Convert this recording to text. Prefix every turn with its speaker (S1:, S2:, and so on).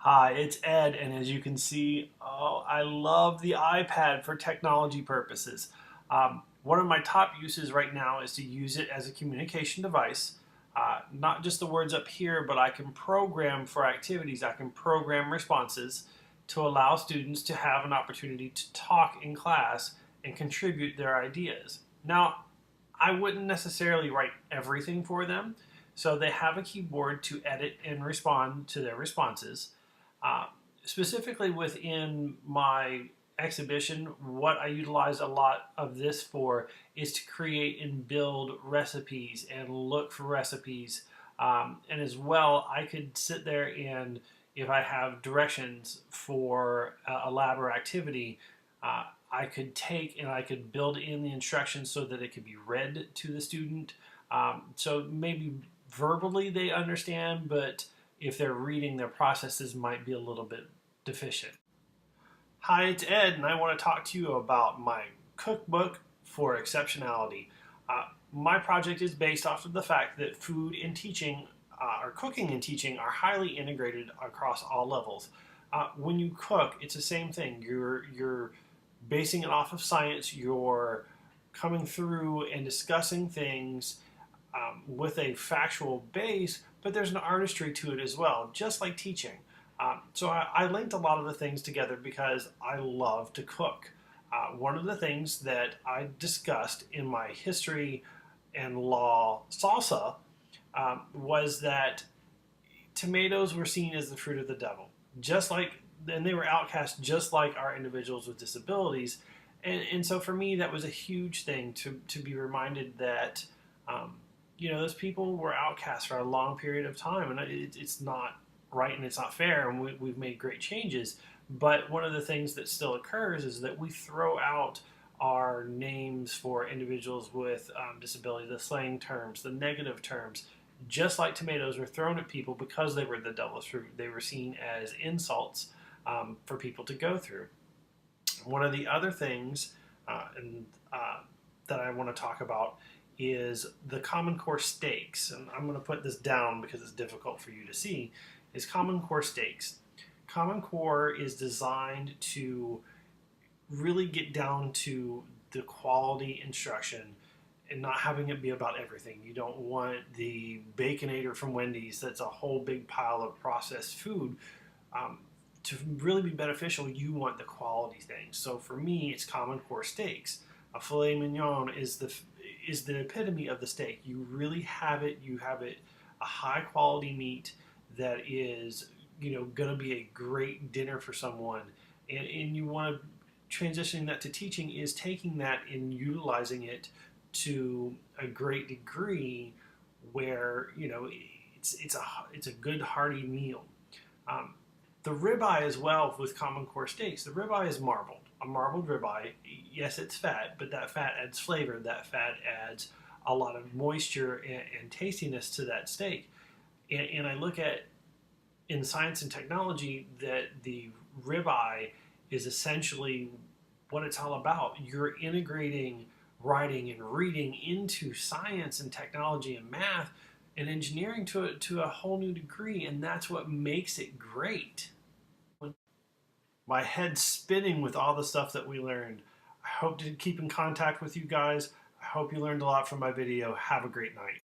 S1: Hi, it's Ed, and as you can see, I love the iPad for technology purposes. One of my top uses right now is to use it as a communication device. Not just the words up here, but I can program for activities. I can program responses to allow students to have an opportunity to talk in class and contribute their ideas. Now, I wouldn't necessarily write everything for them, so they have a keyboard to edit and respond to their responses. Uh, Specifically within my exhibition, what I utilize a lot of this for is to create and build recipes and look for recipes. And as well, I could sit there and if I have directions for a lab or activity, I could take and I could build in the instructions so that it could be read to the student. So maybe verbally they understand, but if they're reading, their processes might be a little bit deficient. Hi, it's Ed, and I want to talk to you about my cookbook for exceptionality. My project is based off of the fact that food and teaching, or cooking and teaching, are highly integrated across all levels. When you cook, it's the same thing. You're basing it off of science. You're coming through and discussing things with a factual base, but there's an artistry to it as well, just like teaching. So I linked a lot of the things together because I love to cook. One of the things that I discussed in my history and law salsa was that tomatoes were seen as the fruit of the devil, just like, and they were outcast just like our individuals with disabilities. And so for me, that was a huge thing to be reminded that, um, those people were outcast for a long period of time, and it's not right and it's not fair, and we've made great changes. But one of the things that still occurs is that we throw out our names for individuals with disability, the slang terms, the negative terms, just like tomatoes were thrown at people because they were the devil's fruit. They were seen as insults for people to go through. One of the other things and that I want to talk about is the Common Core stakes. And I'm going to put this down because it's difficult for you to see, is Common Core stakes. Common Core is designed to really get down to the quality instruction and not having it be about everything. You don't want the Baconator from Wendy's that's a whole big pile of processed food. Um, to really be beneficial, you want the quality things. So for me, it's Common Core steaks. A filet mignon is the epitome of the steak. You really have it. You have it a high quality meat that is going to be a great dinner for someone, and you want to transitioning that to teaching is taking that and utilizing it to a great degree where it's a good hearty meal. Um, the ribeye as well with Common Core steaks. The ribeye is marbled. A marbled ribeye, yes, it's fat, but that fat adds flavor. That fat adds a lot of moisture and tastiness to that steak. And I look at in science and technology that the ribeye is essentially what it's all about. You're integrating writing and reading into science and technology and math and engineering to a whole new degree, and that's what makes it great. My head's spinning with all the stuff that we learned. I hope to keep in contact with you guys. I hope you learned a lot from my video. Have a great night.